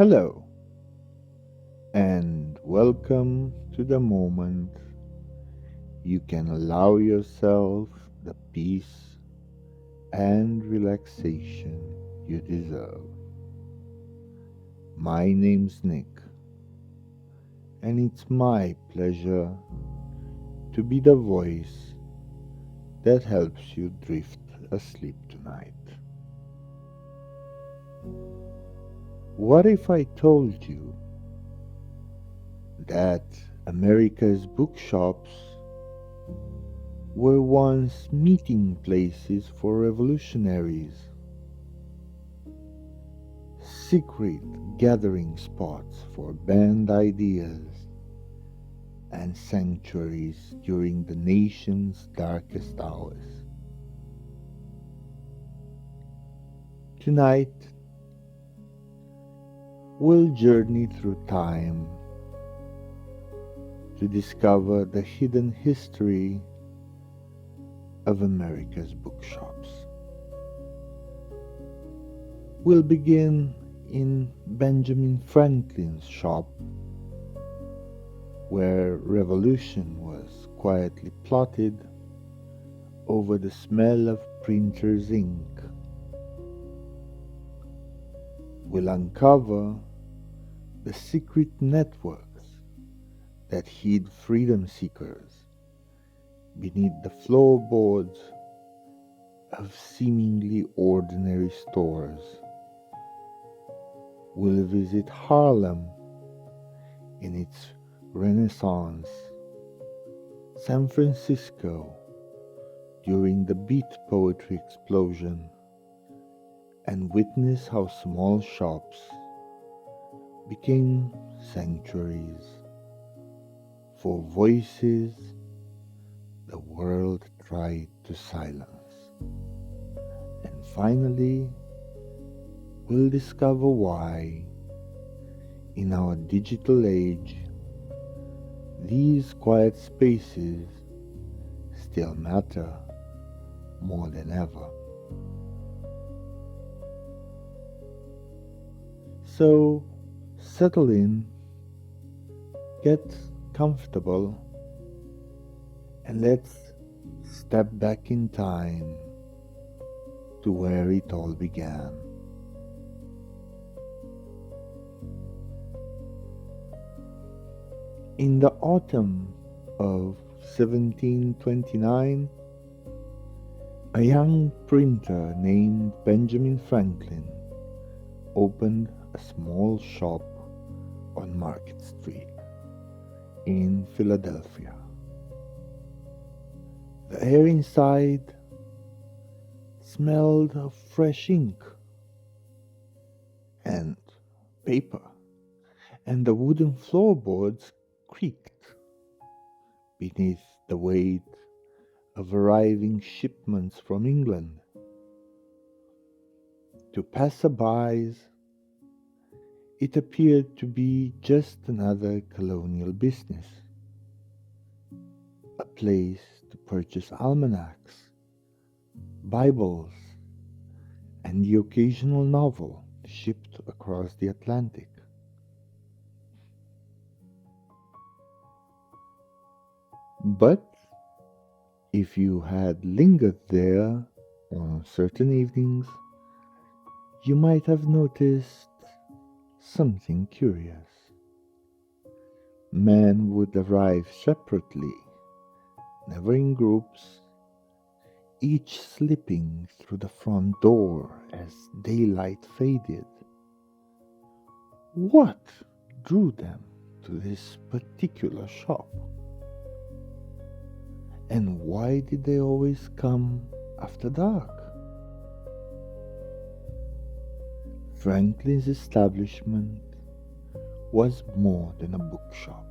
Hello, and welcome to the moment you can allow yourself the peace and relaxation you deserve. My name's Nick, and it's my pleasure to be the voice that helps you drift asleep tonight. What if I told you that America's bookshops were once meeting places for revolutionaries, secret gathering spots for banned ideas, and sanctuaries during the nation's darkest hours? Tonight, we'll journey through time to discover the hidden history of America's bookshops. We'll begin in Benjamin Franklin's shop, where revolution was quietly plotted over the smell of printer's ink. We'll uncover the secret networks that hid freedom seekers beneath the floorboards of seemingly ordinary stores. We'll visit Harlem in its Renaissance, San Francisco during the beat poetry explosion, and witness how small shops became sanctuaries for voices the world tried to silence. And finally, we'll discover why, in our digital age, these quiet spaces still matter more than ever. So, settle in, get comfortable, and let's step back in time to where it all began. In the autumn of 1729, a young printer named Benjamin Franklin opened a small shop on Market Street in Philadelphia. The air inside smelled of fresh ink and paper, and the wooden floorboards creaked beneath the weight of arriving shipments from England. To passerbys, it appeared to be just another colonial business, a place to purchase almanacs, Bibles, and the occasional novel shipped across the Atlantic. But if you had lingered there on certain evenings, you might have noticed something curious. Men would arrive separately, never in groups, each slipping through the front door as daylight faded. What drew them to this particular shop? And why did they always come after dark? Franklin's establishment was more than a bookshop.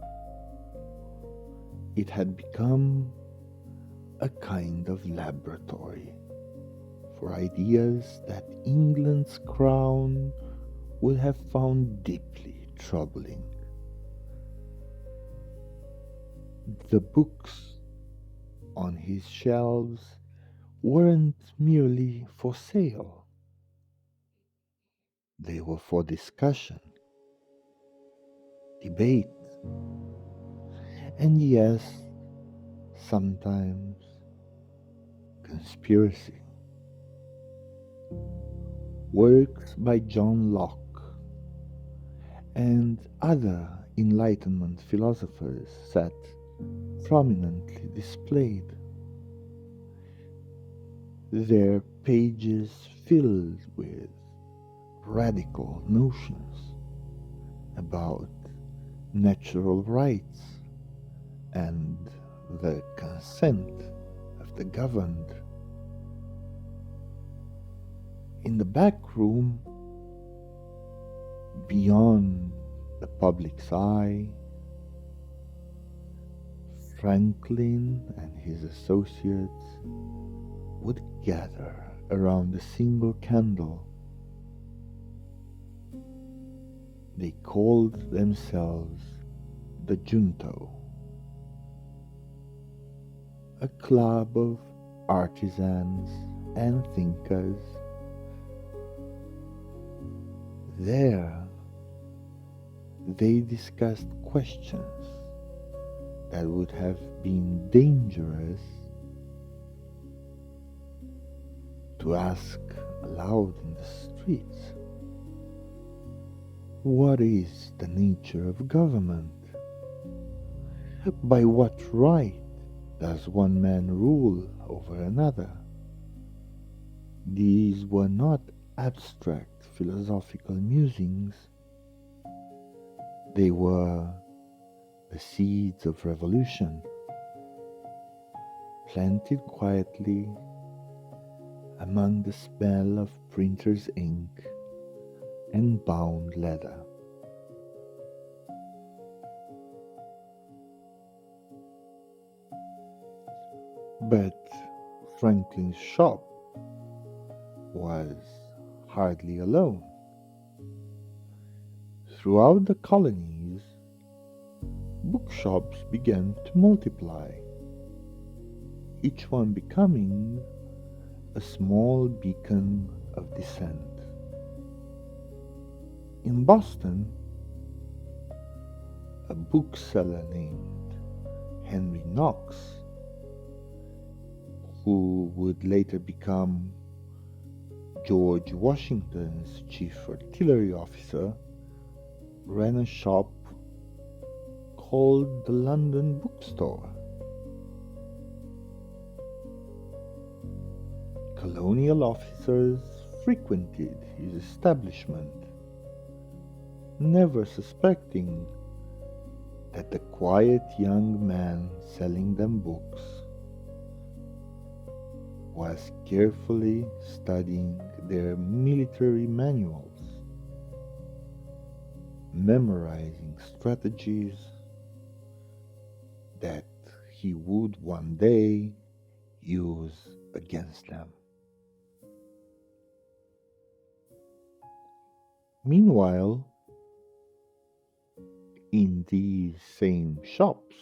It had become a kind of laboratory for ideas that England's crown would have found deeply troubling. The books on his shelves weren't merely for sale. They were for discussion, debate, and yes, sometimes conspiracy. Works by John Locke and other Enlightenment philosophers sat prominently displayed, their pages filled with radical notions about natural rights and the consent of the governed. In the back room, beyond the public's eye, Franklin and his associates would gather around a single candle. They called themselves the Junto, a club of artisans and thinkers. There, they discussed questions that would have been dangerous to ask aloud in the streets. What is the nature of government? By what right does one man rule over another? These were not abstract philosophical musings. They were the seeds of revolution, planted quietly among the smell of printer's ink and bound leather. But Franklin's shop was hardly alone. Throughout the colonies, bookshops began to multiply, each one becoming a small beacon of dissent. In Boston, a bookseller named Henry Knox, who would later become George Washington's chief artillery officer, ran a shop called the London Bookstore. Colonial officers frequented his establishment, never suspecting that the quiet young man selling them books was carefully studying their military manuals, memorizing strategies that he would one day use against them. Meanwhile, in these same shops,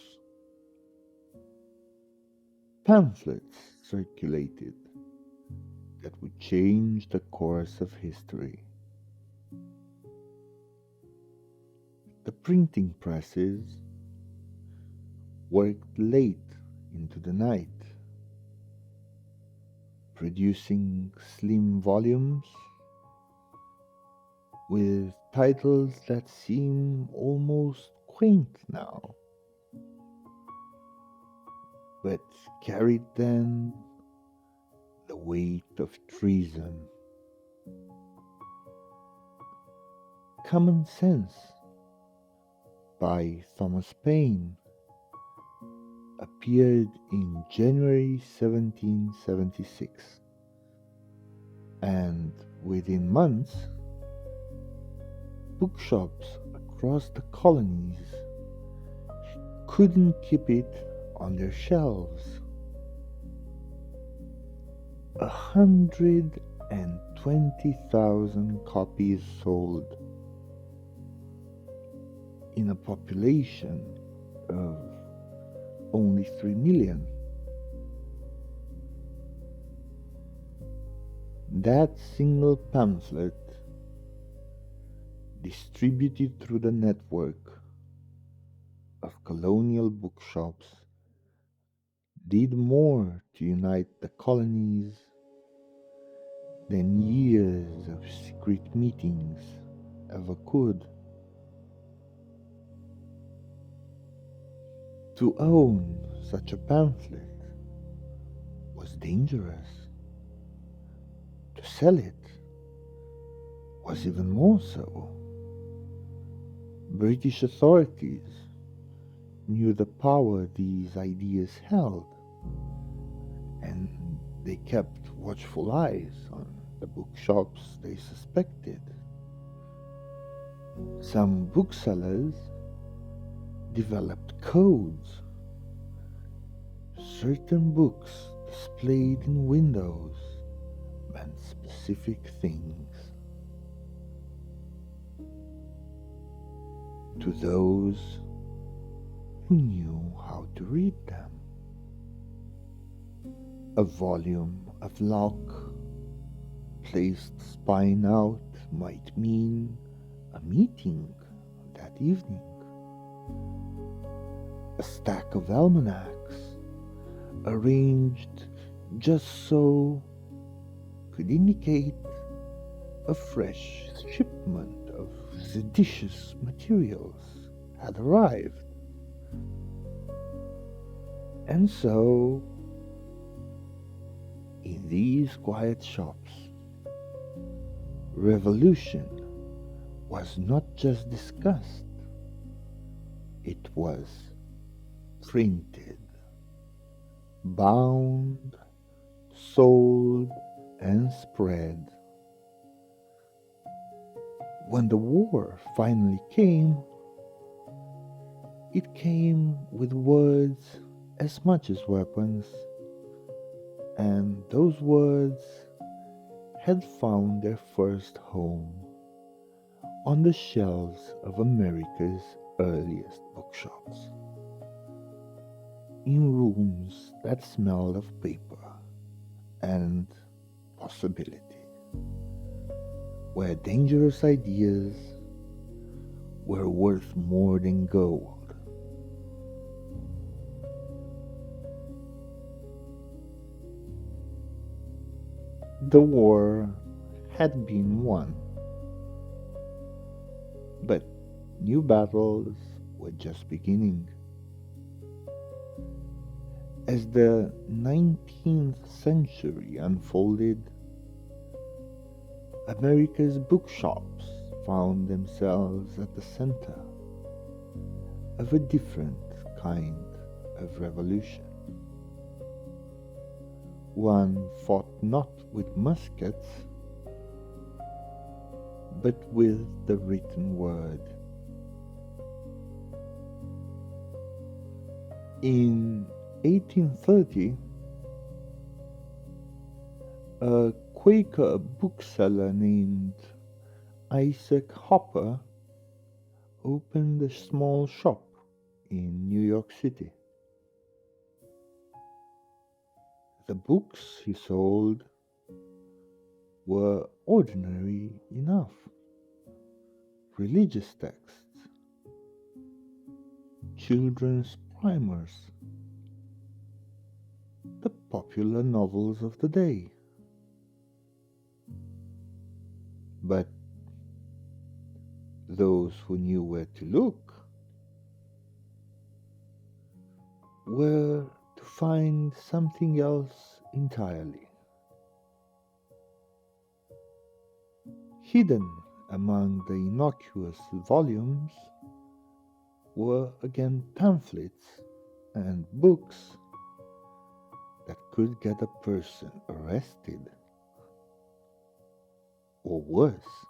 pamphlets circulated that would change the course of history. The printing presses worked late into the night, producing slim volumes with titles that seem almost quaint now, but carried then the weight of treason. Common Sense by Thomas Paine appeared in January 1776, and within months, bookshops across the colonies couldn't keep it on their shelves. 120,000 copies sold in a population of only 3 million. That single pamphlet, distributed through the network, of colonial bookshops did more to unite the colonies than years of secret meetings ever could. To own such a pamphlet was dangerous. To sell it was even more so. British authorities knew the power these ideas held, and they kept watchful eyes on the bookshops they suspected. Some booksellers developed codes. Certain books displayed in windows meant specific things. To those who knew how to read them. A volume of Locke placed spine out might mean a meeting that evening. A stack of almanacs arranged just so could indicate a fresh shipment of seditious materials had arrived. And so, in these quiet shops, revolution was not just discussed, it was printed, bound, sold, and spread. When the war finally came, it came with words as much as weapons, and those words had found their first home on the shelves of America's earliest bookshops, in rooms that smelled of paper and possibility, where dangerous ideas were worth more than gold. The war had been won, but new battles were just beginning. As the 19th century unfolded, America's bookshops found themselves at the center of a different kind of revolution. One fought not with muskets, but with the written word. In 1830, a Quaker bookseller named Isaac Hopper opened a small shop in New York City. The books he sold were ordinary enough. Religious texts, children's primers, the popular novels of the day. But those who knew where to look were to find something else entirely. Hidden among the innocuous volumes were again pamphlets and books that could get a person arrested, or worse.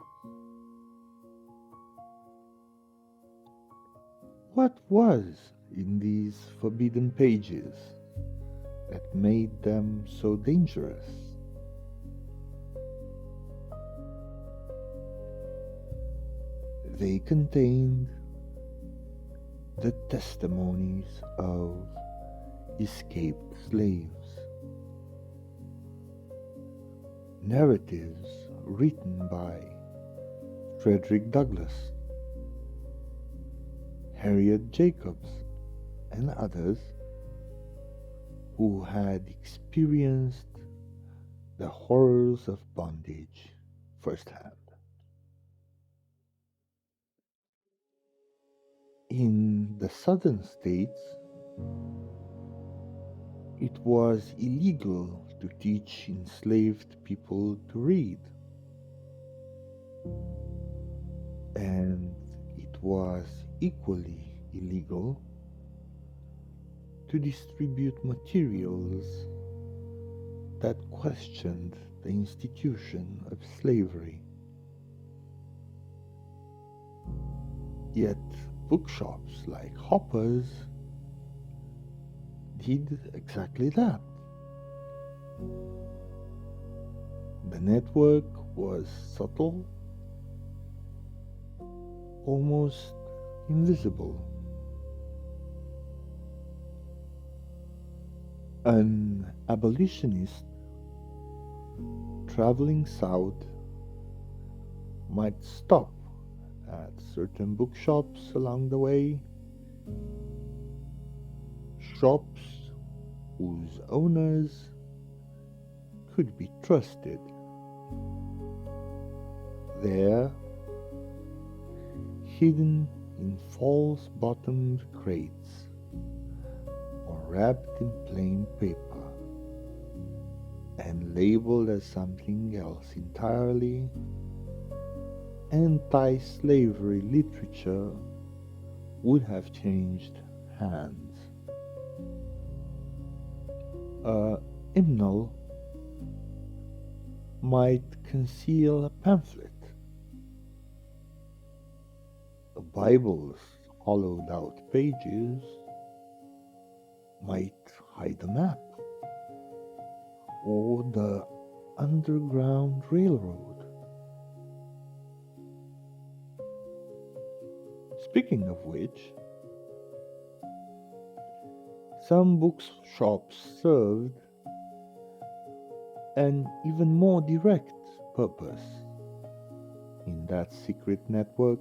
What was in these forbidden pages that made them so dangerous? They contained the testimonies of escaped slaves, narratives written by Frederick Douglass, Harriet Jacobs, and others who had experienced the horrors of bondage firsthand. In the southern states, it was illegal to teach enslaved people to read, and it was equally illegal to distribute materials that questioned the institution of slavery. Yet bookshops like Hopper's did exactly that. The network was subtle, almost invisible. An abolitionist traveling south might stop at certain bookshops along the way, shops whose owners could be trusted. There, hidden in false bottomed crates or wrapped in plain paper and labeled as something else entirely, anti-slavery literature would have changed hands. A hymnal might conceal a pamphlet. A Bible's hollowed out pages might hide a map, or the Underground Railroad. Speaking of which, some bookshops served an even more direct purpose in that secret network.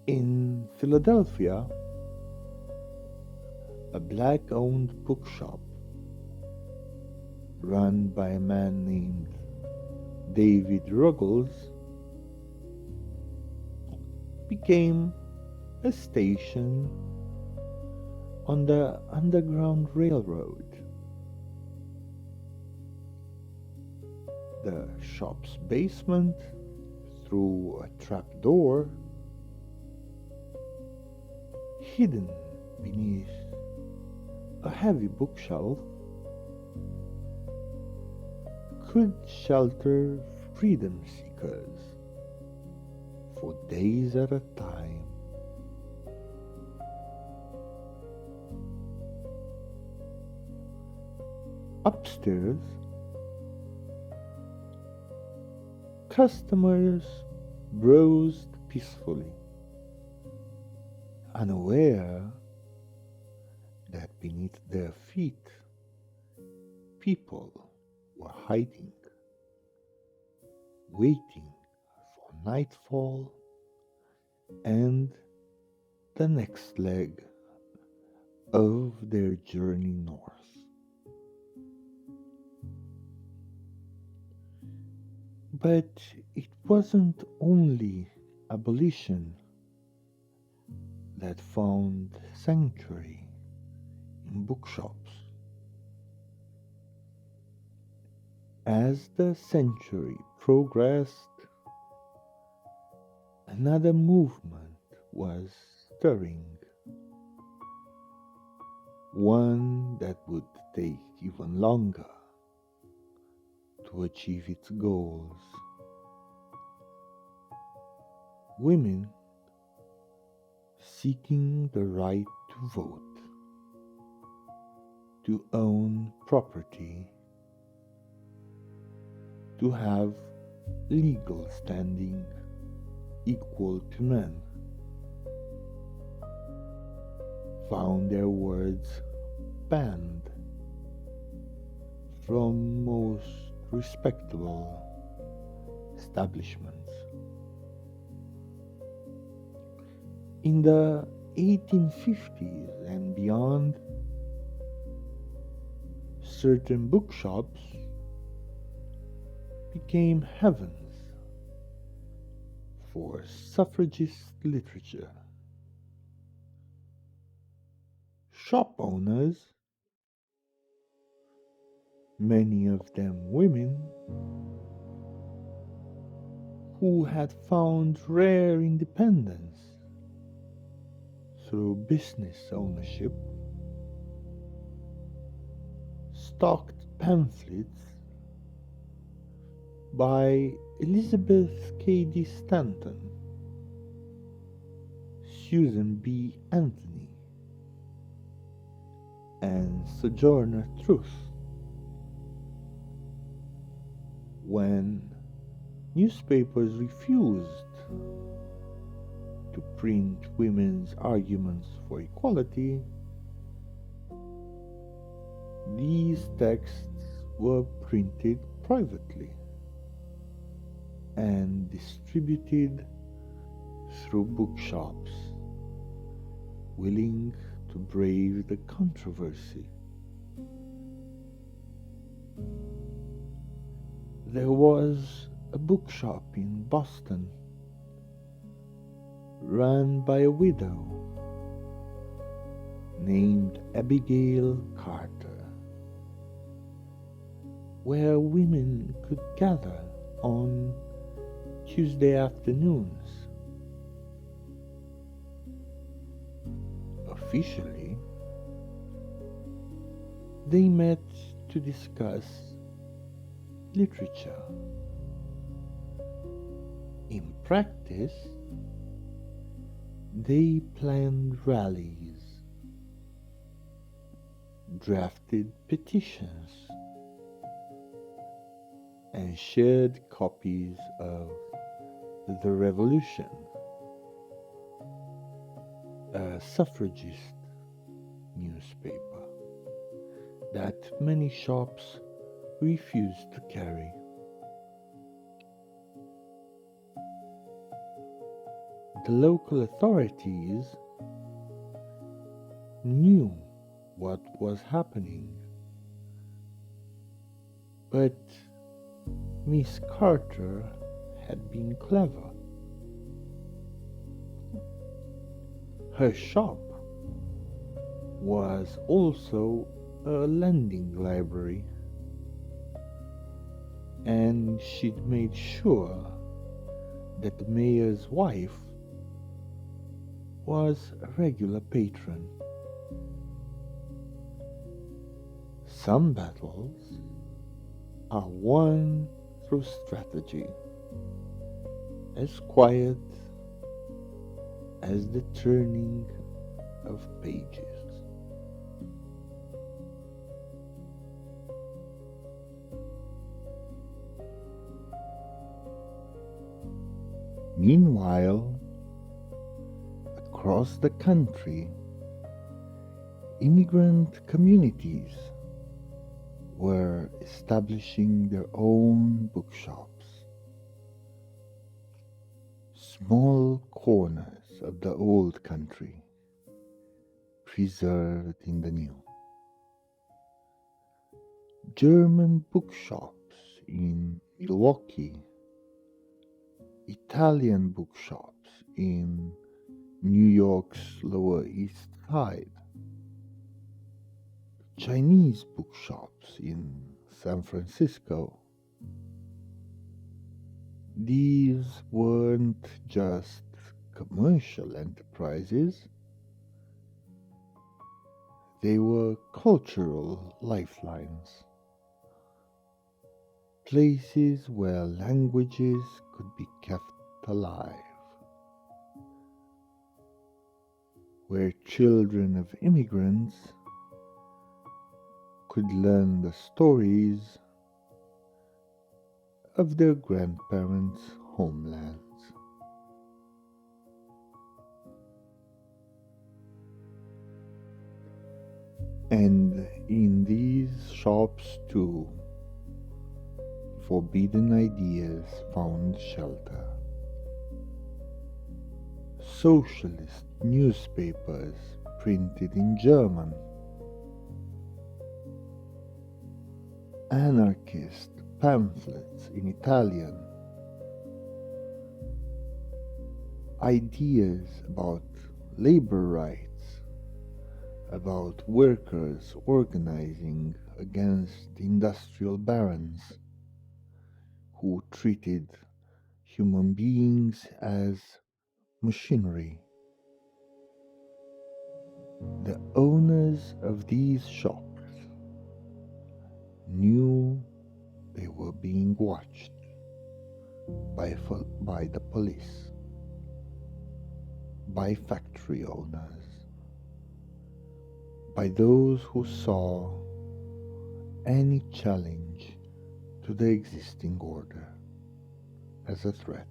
In Philadelphia, a black-owned bookshop run by a man named David Ruggles became a station on the Underground Railroad. The shop's basement, through a trapdoor, hidden beneath a heavy bookshelf, could shelter freedom seekers for days at a time. Upstairs, customers browsed peacefully, unaware that beneath their feet people were hiding, waiting for nightfall and the next leg of their journey north. But it wasn't only abolition that found sanctuary in bookshops. As the century progressed, another movement was stirring, one that would take even longer to achieve its goals. Women seeking the right to vote, to own property, to have legal standing equal to men, found their words banned from most respectable establishments. In the 1850s and beyond, certain bookshops became heavens for suffragist literature. Shop owners, many of them women, who had found rare independence through business ownership, stocked pamphlets by Elizabeth Cady Stanton, Susan B. Anthony, and Sojourner Truth. When newspapers refused to print women's arguments for equality, these texts were printed privately and distributed through bookshops willing to brave the controversy. There was a bookshop in Boston run by a widow named Abigail Carter, where women could gather on Tuesday afternoons. Officially, they met to discuss literature. In practice, they planned rallies, drafted petitions, and shared copies of The Revolution, a suffragist newspaper that many shops refused to carry. The local authorities knew what was happening, but Miss Carter had been clever. Her shop was also a lending library, and she'd made sure that the mayor's wife was a regular patron. Some battles are won through strategy, as quiet as the turning of pages. Meanwhile, across the country, immigrant communities were establishing their own bookshops, small corners of the old country, preserved in the new. German bookshops in Milwaukee, Italian bookshops in New York's Lower East Side, Chinese bookshops in San Francisco. These weren't just commercial enterprises, they were cultural lifelines, places where languages could be kept alive, where children of immigrants could learn the stories of their grandparents' homelands. And in these shops too, forbidden ideas found shelter. socialist newspapers printed in German, anarchist pamphlets in Italian, ideas about labor rights, about workers organizing against industrial barons who treated human beings as machinery. The owners of these shops knew they were being watched by the police, by factory owners, by those who saw any challenge to the existing order as a threat.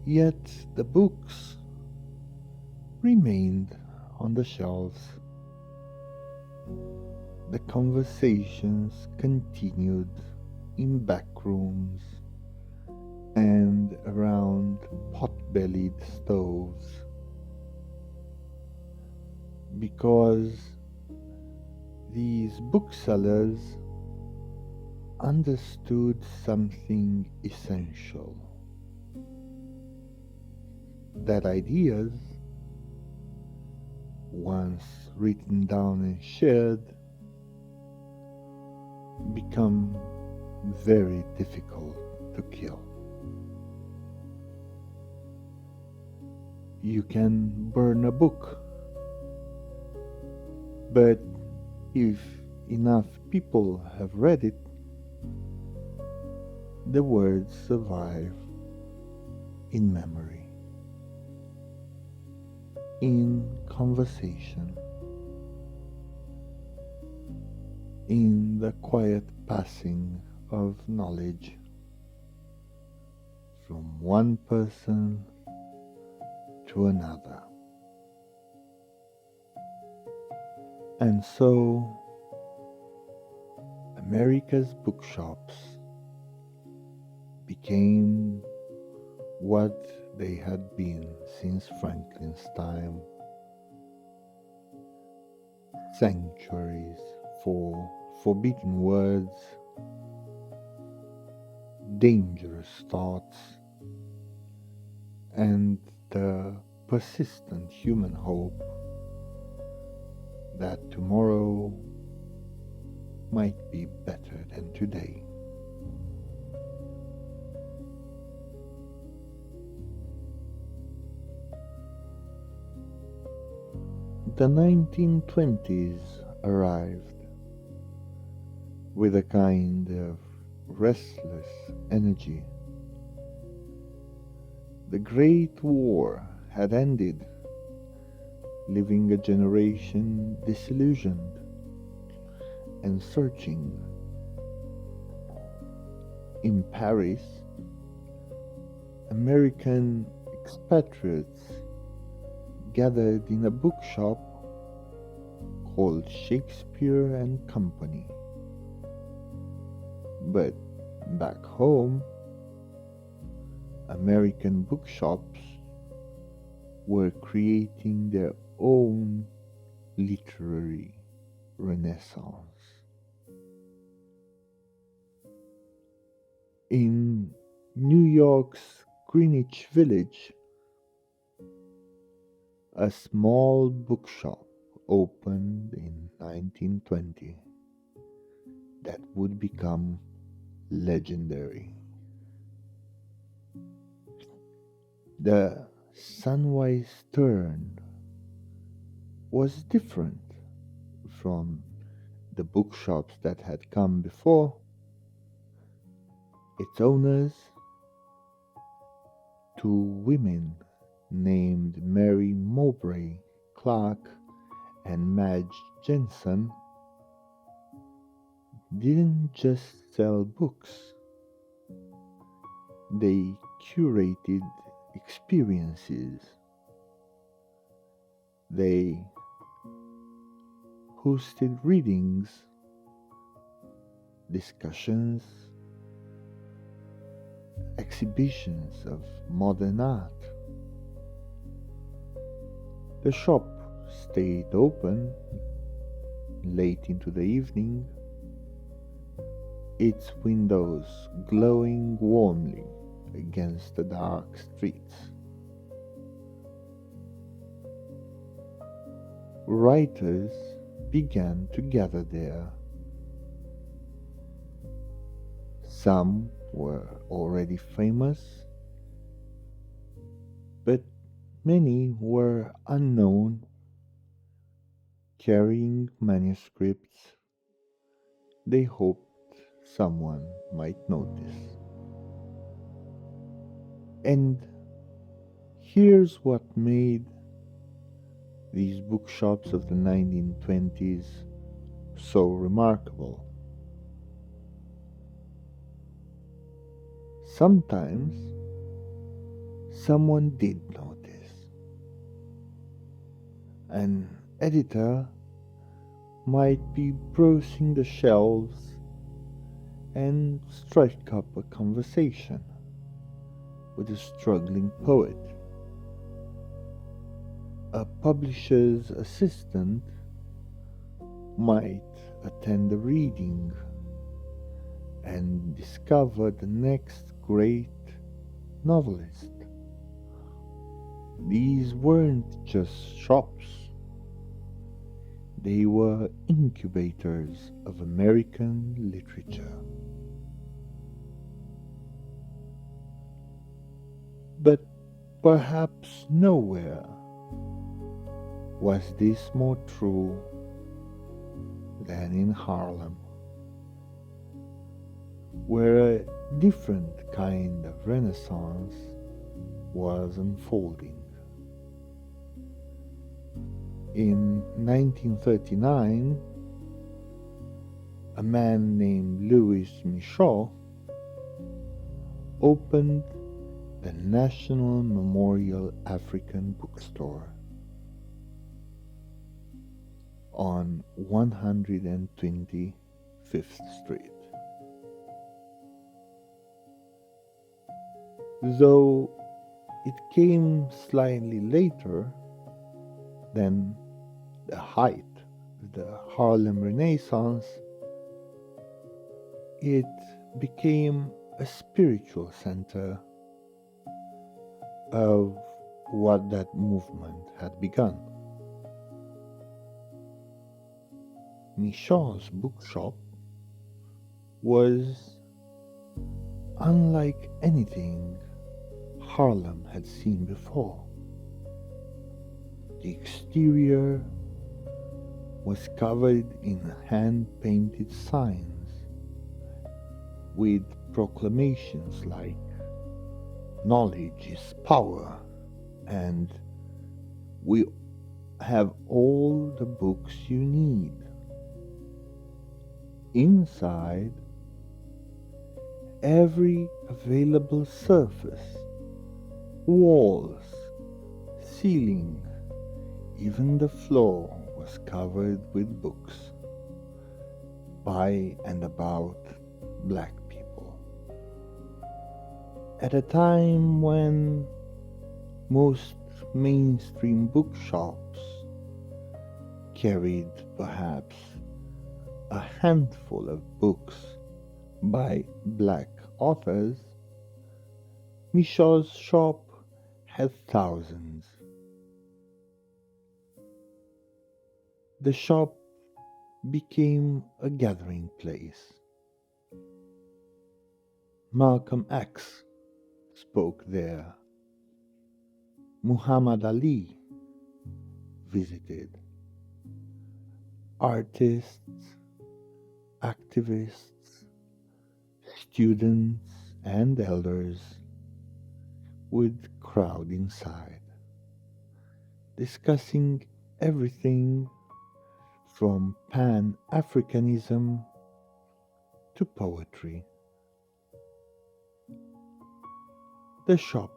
Yet the books remained on the shelves. The conversations continued in back rooms and around pot-bellied stoves, because these booksellers understood something essential, that ideas, once written down and shared, become very difficult to kill. You can burn a book, but if enough people have read it, the words survive in memory, in conversation, in the quiet passing of knowledge from one person to another. And so, America's bookshops became what they had been since Franklin's time: sanctuaries for forbidden words, dangerous thoughts, and the persistent human hope that tomorrow might be better than today. The 1920s arrived with a kind of restless energy. The Great War had ended, leaving a generation disillusioned and searching. In Paris, American expatriates gathered in a bookshop called Shakespeare and Company. But back home, American bookshops were creating their own literary renaissance. In New York's Greenwich Village, a small bookshop opened in 1920 that would become legendary. The Sunwise Turn was different from the bookshops that had come before. Its owners, two women named Mary Mowbray Clark and Madge Jensen, didn't just sell books. They curated experiences. They hosted readings, discussions, exhibitions of modern art. The shop stayed open late into the evening, its windows glowing warmly against the dark streets. Writers began to gather there. Some were already famous, but many were unknown, carrying manuscripts they hoped someone might notice. And here's what made these bookshops of the 1920s so remarkable. Sometimes someone did notice. An editor might be browsing the shelves and strike up a conversation with a struggling poet. A publisher's assistant might attend a reading and discover the next great novelist. These weren't just shops, they were incubators of American literature. But perhaps nowhere was this more true than in Harlem, where a different kind of renaissance was unfolding. In 1939, a man named Louis Michaud opened the National Memorial African Bookstore on 125th Street. Though it came slightly later than the height of the Harlem Renaissance, it became a spiritual center of what that movement had begun. Michaud's bookshop was unlike anything Harlem had seen before. The exterior was covered in hand-painted signs with proclamations like "Knowledge is power" and "We have all the books you need." Inside, every available surface, walls, ceiling, even the floor was covered with books by and about black people. At a time when most mainstream bookshops carried perhaps a handful of books by black authors, Michaud's shop had thousands. The shop became a gathering place. Malcolm X spoke there. Muhammad Ali visited. Artists, activists, students, and elders would crowd inside, discussing everything from Pan-Africanism to poetry. The shop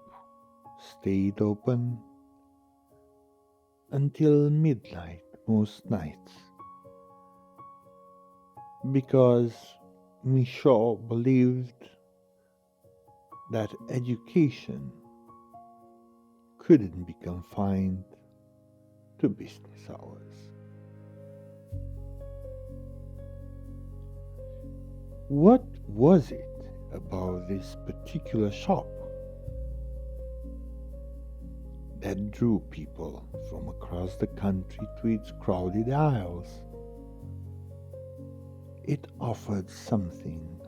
stayed open until midnight most nights, because Michaud believed that education couldn't be confined to business hours. What was it about this particular shop that drew people from across the country to its crowded aisles? It offered something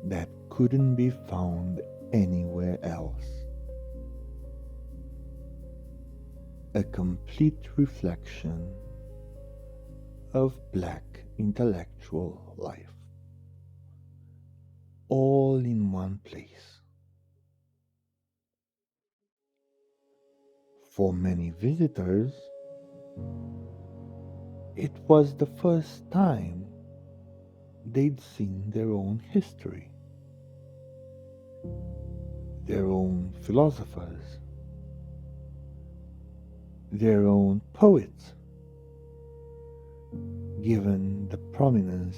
that couldn't be found anywhere else. A complete reflection of black intellectual life, all in one place. For many visitors, it was the first time they'd seen their own history, their own philosophers, their own poets, given the prominence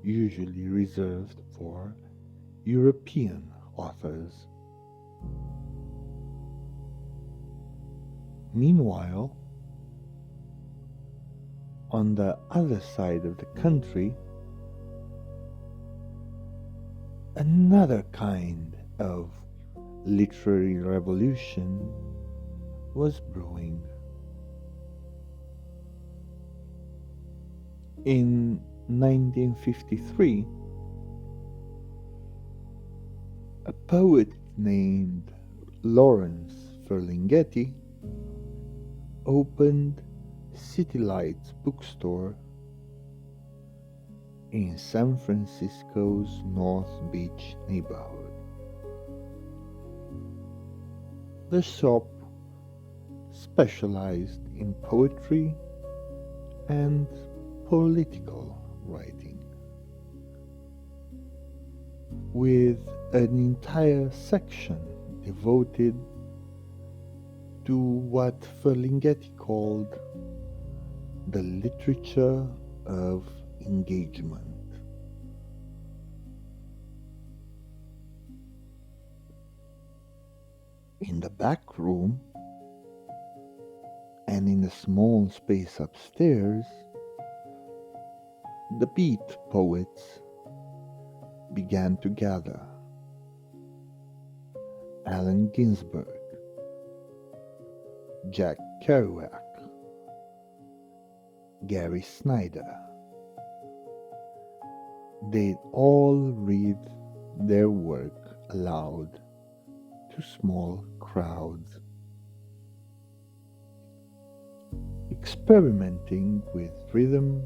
usually reserved for European authors. Meanwhile, on the other side of the country, another kind of literary revolution was brewing. In 1953, a poet named Lawrence Ferlinghetti opened City Lights Bookstore in San Francisco's North Beach neighborhood. The shop specialized in poetry and political writing, with an entire section devoted to what Ferlinghetti called the literature of engagement. In the back room and in a small space upstairs, the beat poets began to gather. Allen Ginsberg, Jack Kerouac, Gary Snyder. They'd all read their work aloud to small crowds, experimenting with rhythm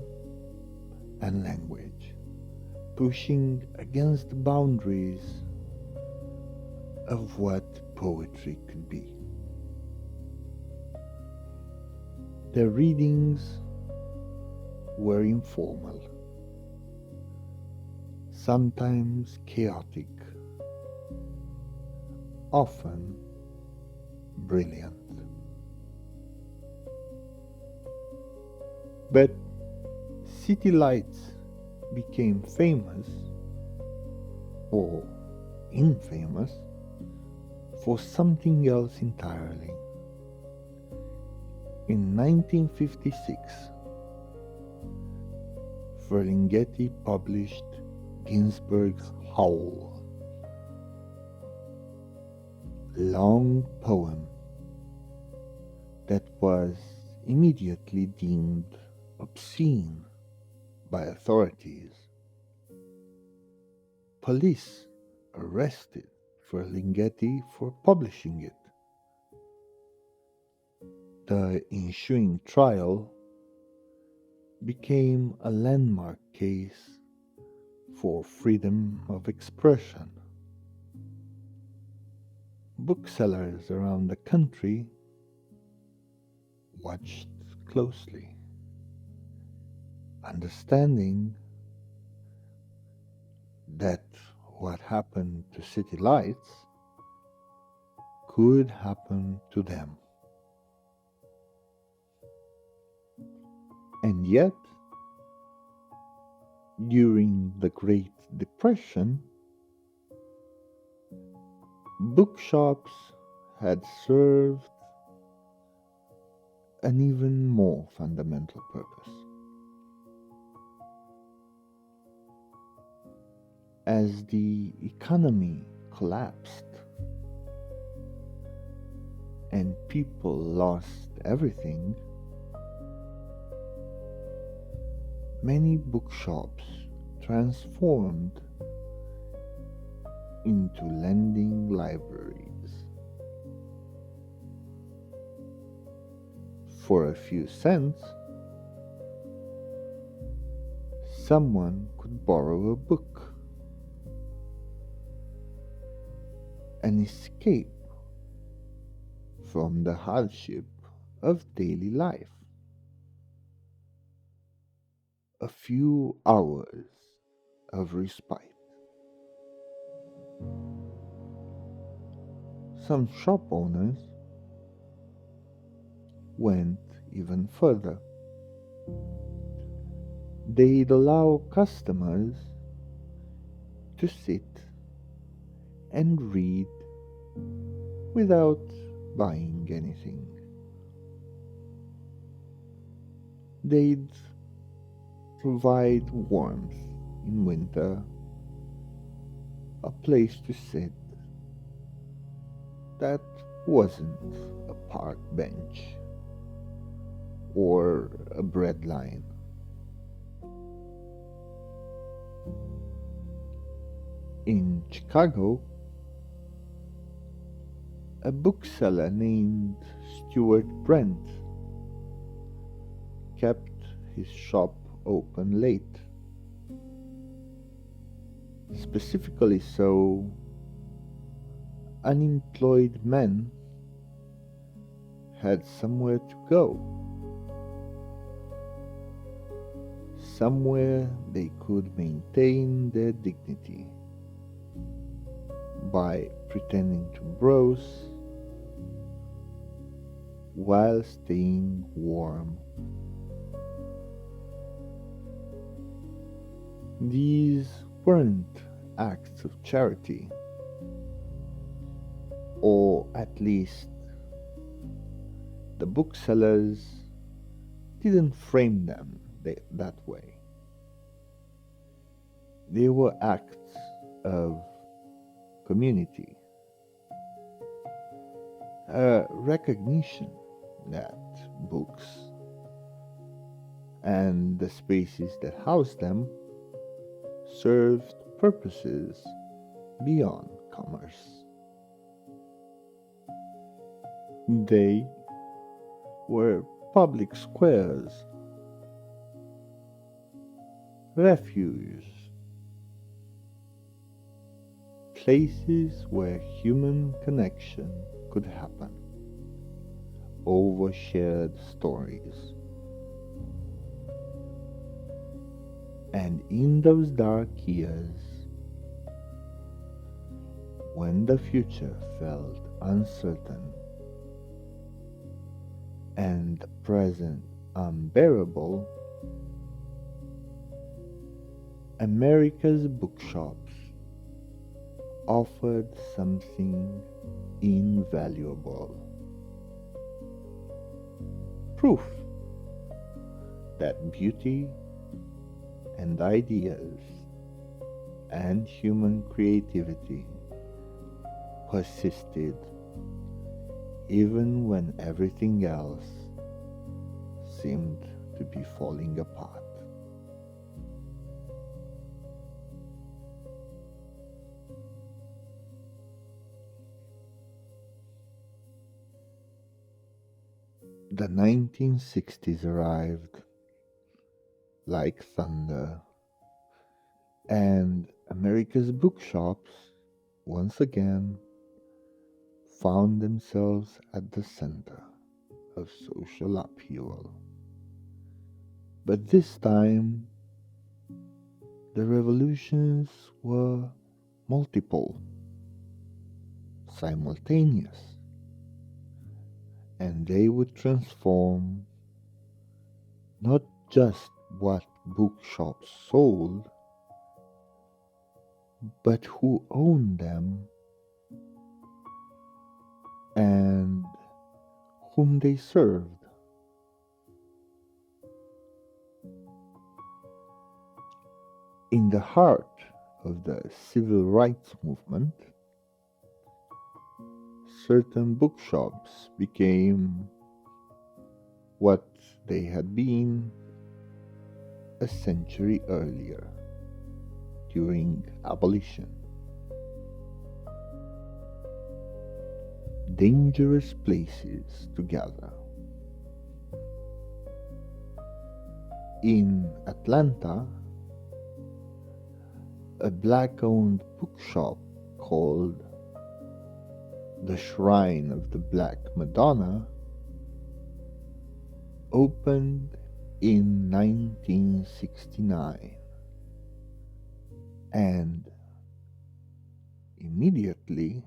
and language, pushing against the boundaries of what poetry could be. Their readings were informal, sometimes chaotic, often brilliant. But City Lights became famous, or infamous, for something else entirely. In 1956, Ferlinghetti published Ginsberg's Howl, a long poem that was immediately deemed obscene by authorities. Police arrested Ferlinghetti for publishing it. The ensuing trial became a landmark case for freedom of expression. Booksellers around the country watched closely, understanding that what happened to City Lights could happen to them. And yet, during the Great Depression, Bookshops had served an even more fundamental purpose. As the economy collapsed and people lost everything, many bookshops transformed into lending libraries. For a few cents, someone could borrow a book, an escape from the hardship of daily life. A few hours of respite. Some shop owners went even further. They'd allow customers to sit and read without buying anything. They'd provide warmth in winter, a place to sit that wasn't a park bench or a bread line. In Chicago, a bookseller named Stuart Brent kept his shop open late. Specifically so, unemployed men had somewhere to go, somewhere they could maintain their dignity by pretending to browse while staying warm. These weren't acts of charity, or at least the booksellers didn't frame them that way. They were acts of community, a recognition that books and the spaces that housed them served purposes beyond commerce. They were public squares, refuges, places where human connection could happen over shared stories. And in those dark years, when the future felt uncertain and the present unbearable, America's bookshops offered something invaluable. Proof that beauty and ideas and human creativity persisted even when everything else seemed to be falling apart. The 1960s arrived like thunder, and America's bookshops once again found themselves at the center of social upheaval. But this time, the revolutions were multiple, simultaneous, and they would transform not just what bookshops sold, but who owned them and whom they served. In the heart of the civil rights movement, certain bookshops became what they had been a century earlier during abolition. Dangerous places to gather. In Atlanta, a black-owned bookshop called the Shrine of the Black Madonna opened in 1969 and immediately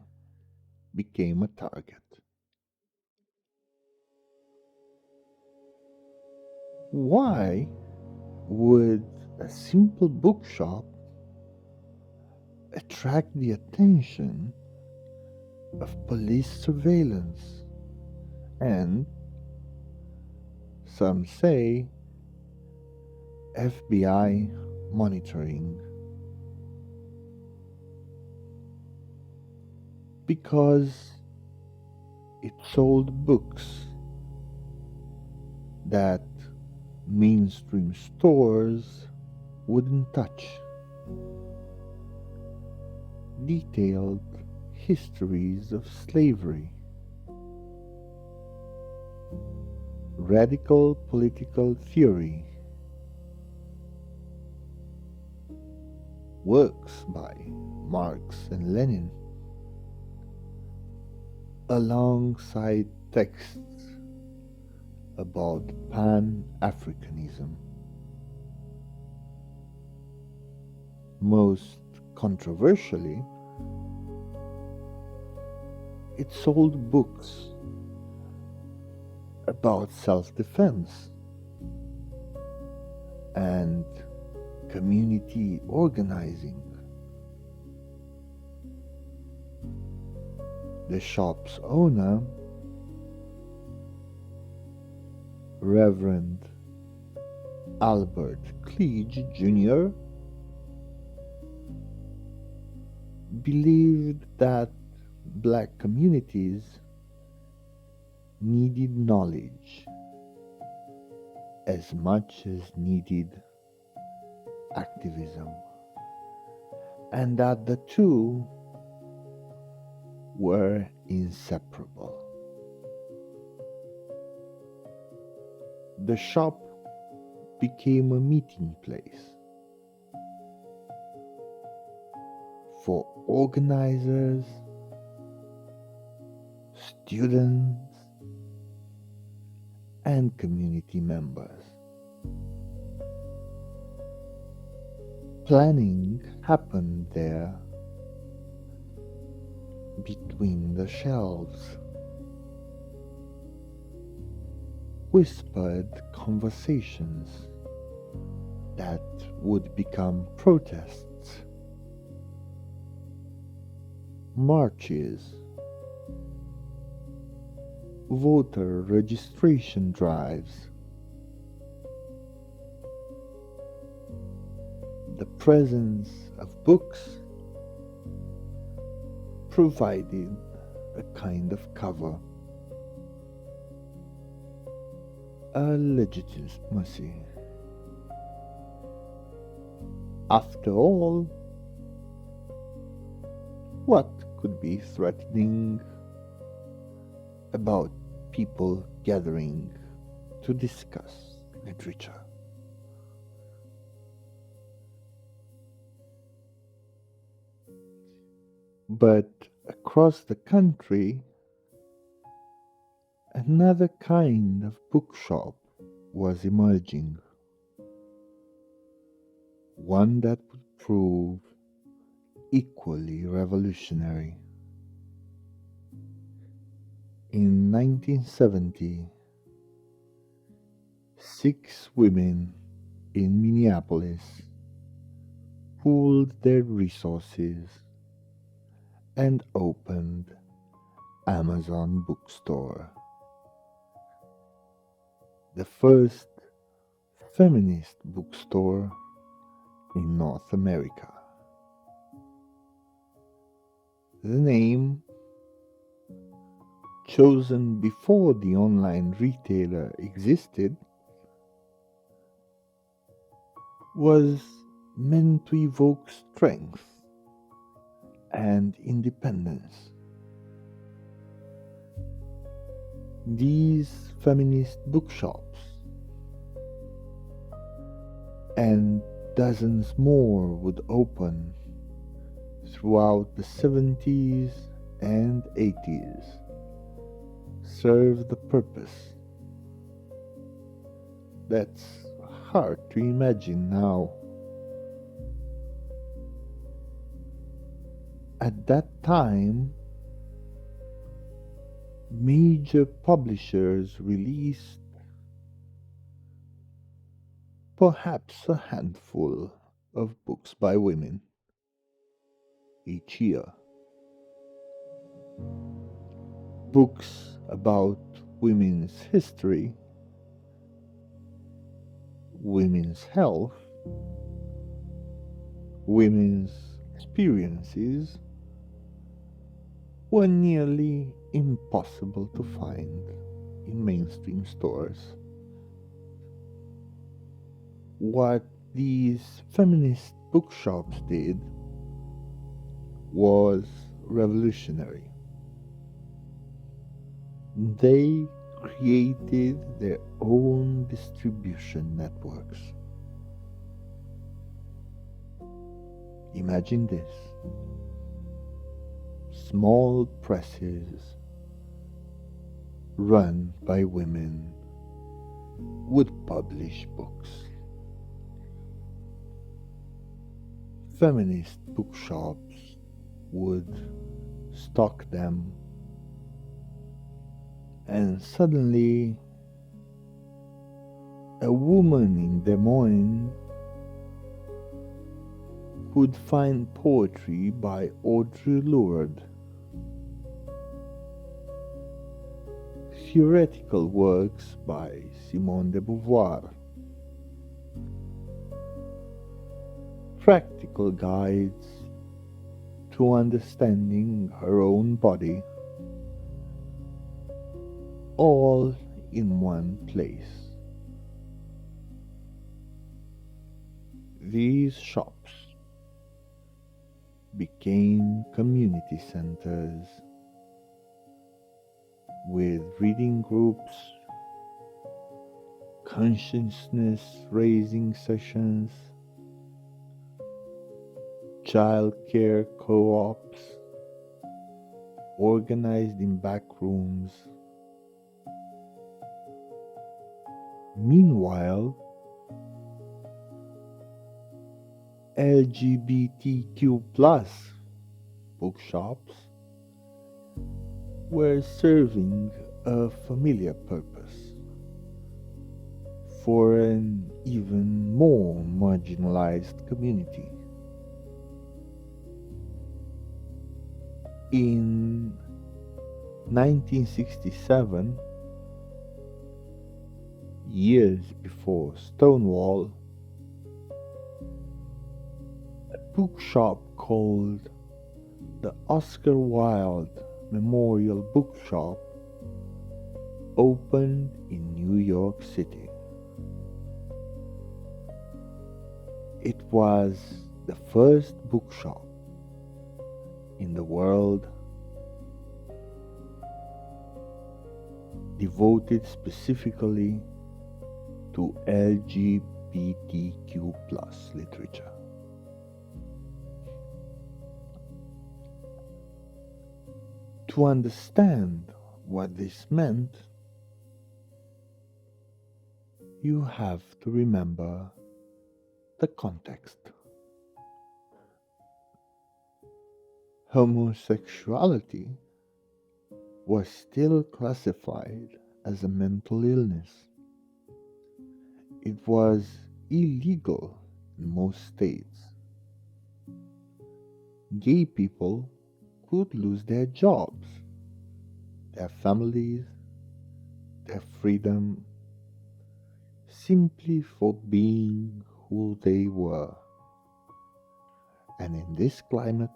became a target. Why would a simple bookshop attract the attention of police surveillance and, some say, FBI monitoring? Because it sold books that mainstream stores wouldn't touch. Detailed histories of slavery, radical political theory, works by Marx and Lenin, alongside texts about Pan-Africanism. Most controversially, it sold books about self-defense and community organizing. The shop's owner, Reverend Albert Cleage Jr., believed that black communities needed knowledge as much as needed activism, and that the two were inseparable. The shop became a meeting place for organizers, students, and community members. Planning happened there between the shelves. Whispered conversations that would become protests. Marches, voter registration drives. The presence of books provided a kind of cover, a legitimacy. After all, what could be threatening about people gathering to discuss literature? But across the country, another kind of bookshop was emerging, one that would prove equally revolutionary. In 1970, 6 women in Minneapolis pooled their resources and opened Amazon bookstore, the first feminist bookstore in North America. The name, chosen before the online retailer existed, was meant to evoke strength and independence. These feminist bookshops and dozens more would open throughout the 70s and 80s, serve the purpose that's hard to imagine now. At that time, major publishers released perhaps a handful of books by women each year. Books about women's history, women's health, women's experiences were nearly impossible to find in mainstream stores. What these feminist bookshops did was revolutionary. They created their own distribution networks. Imagine this: small presses run by women would publish books. Feminist bookshops would stock them, and suddenly a woman in Des Moines would find poetry by Audre Lorde, theoretical works by Simone de Beauvoir, practical guides to understanding her own body, all in one place. These shops became community centers with reading groups, consciousness raising sessions, childcare co-ops organized in back rooms. Meanwhile, LGBTQ plus bookshops were serving a familiar purpose for an even more marginalized community. In 1967, years before Stonewall, a bookshop called the Oscar Wilde Memorial Bookshop opened in New York City. It was the first bookshop in the world devoted specifically to LGBTQ plus literature. To understand what this meant, you have to remember the context. Homosexuality was still classified as a mental illness. It was illegal in most states. Gay people could lose their jobs. their families, their freedom, simply for being who they were. And in this climate,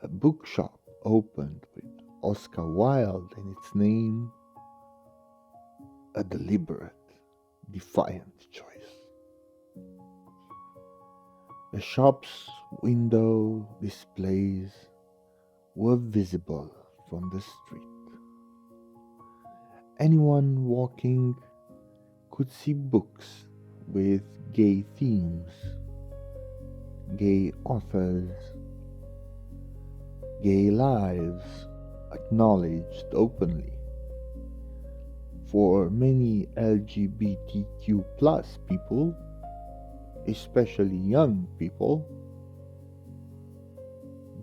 a bookshop opened with Oscar Wilde in its name, a deliberate, defiant choice. The shop's window displays were visible from the street. Anyone walking could see books with gay themes, gay authors, gay lives acknowledged openly. For many LGBTQ plus people, especially young people,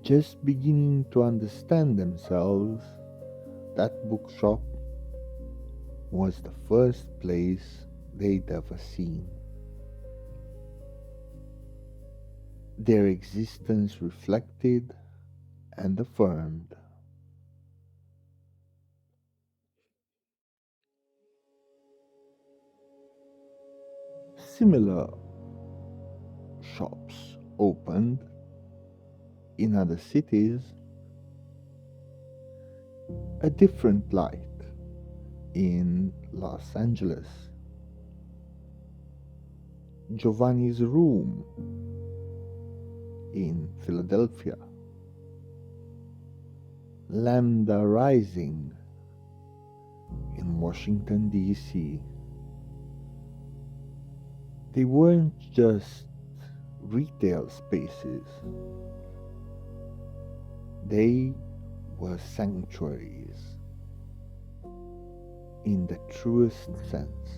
just beginning to understand themselves, that bookshop was the first place they'd ever seen. Their existence reflected and affirmed. Similar shops opened in other cities, a different light in Los Angeles, Giovanni's Room in Philadelphia, Lambda Rising in Washington, D.C. They weren't just retail spaces, they were sanctuaries in the truest sense.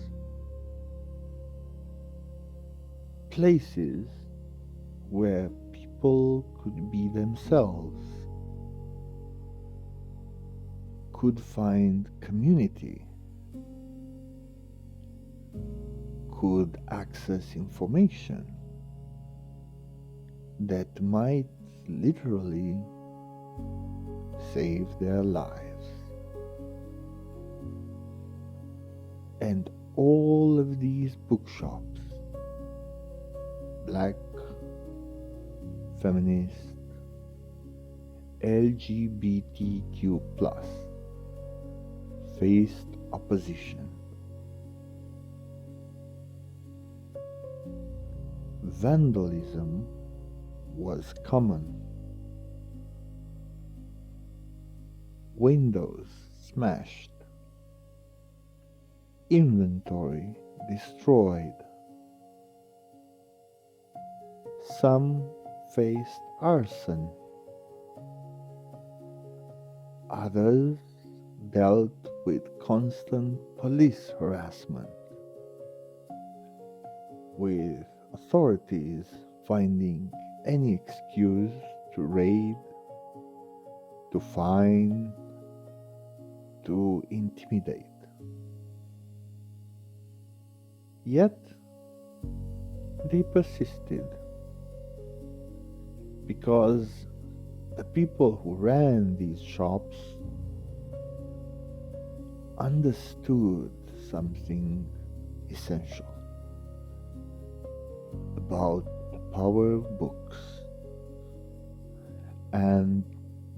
Places where people could be themselves, could find community, could access information that might literally save their lives. And all of these bookshops, black, feminist, LGBTQ plus, faced opposition. Vandalism was common. Windows smashed, inventory destroyed. Some faced arson, others dealt with constant police harassment, with authorities finding any excuse to raid, to fine, to intimidate. Yet, they persisted because the people who ran these shops understood something essential about the power of books and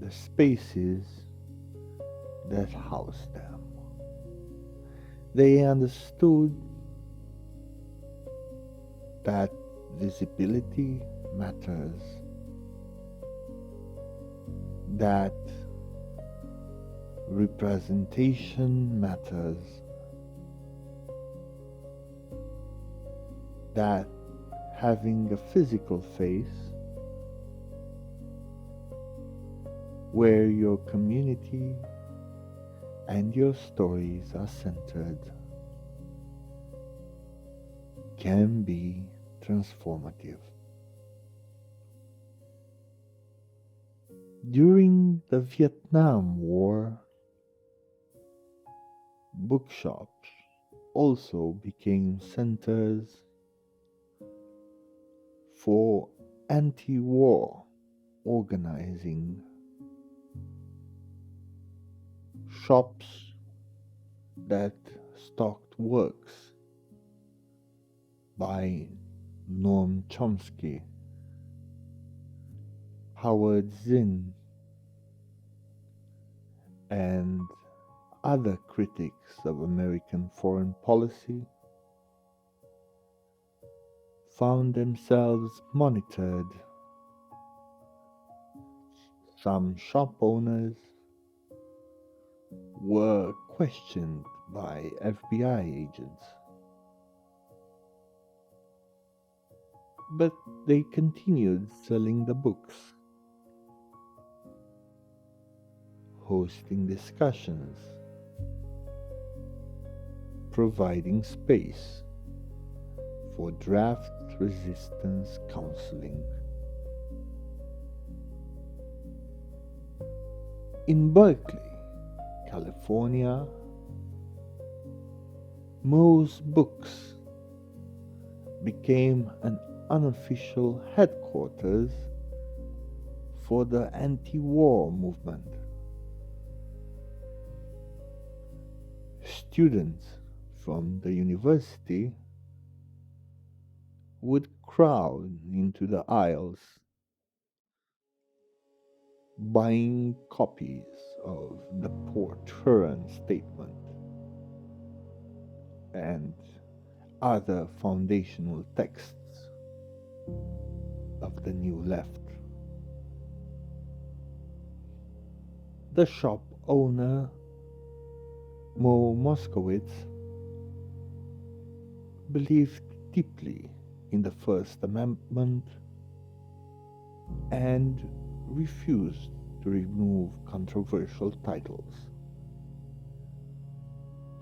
the spaces that house them. They understood that visibility matters, that representation matters, that having a physical face where your community and your stories are centered can be transformative. During the Vietnam War, bookshops also became centers for anti-war organizing. shops that stocked works by Noam Chomsky, Howard Zinn, and other critics of American foreign policy found themselves monitored. Some shop owners were questioned by FBI agents, but they continued selling the books, hosting discussions, providing space for draft resistance counseling. In Berkeley, California, Moe's Books became an unofficial headquarters for the anti-war movement. Students from the university would crowd into the aisles, buying copies of the Port Huron Statement and other foundational texts of the New Left. The shop owner, Mo Moskowitz, believed deeply in the First Amendment and refused to remove controversial titles,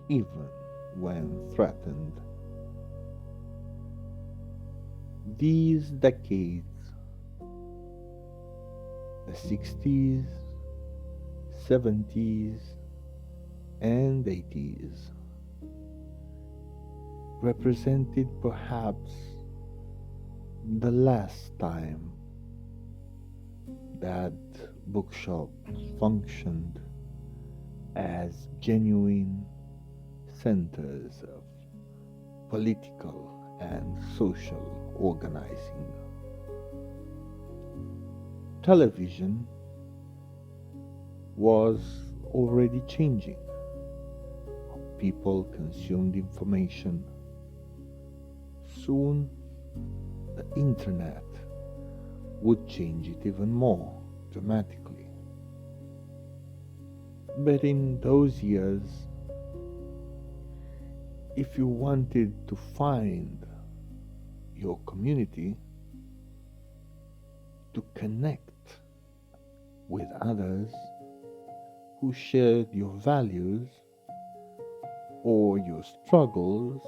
even when threatened. These decades, the 60s, 70s, and 80s, represented perhaps the last time that bookshops functioned as genuine centers of political and social organizing. Television was already changing how people consumed information. Soon, the internet would change it even more dramatically. But in those years, if you wanted to find your community, to connect with others who shared your values or your struggles,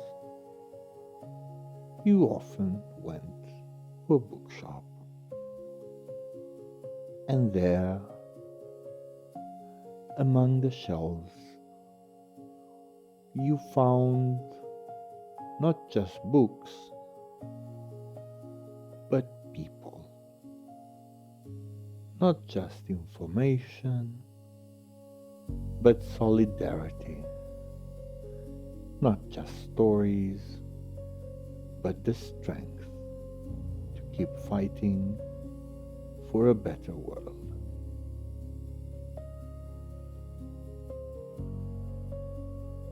you often went to a bookshop. And there, among the shelves, you found not just books, but people. Not just information, but solidarity. Not just stories, but the strength to keep fighting for a better world.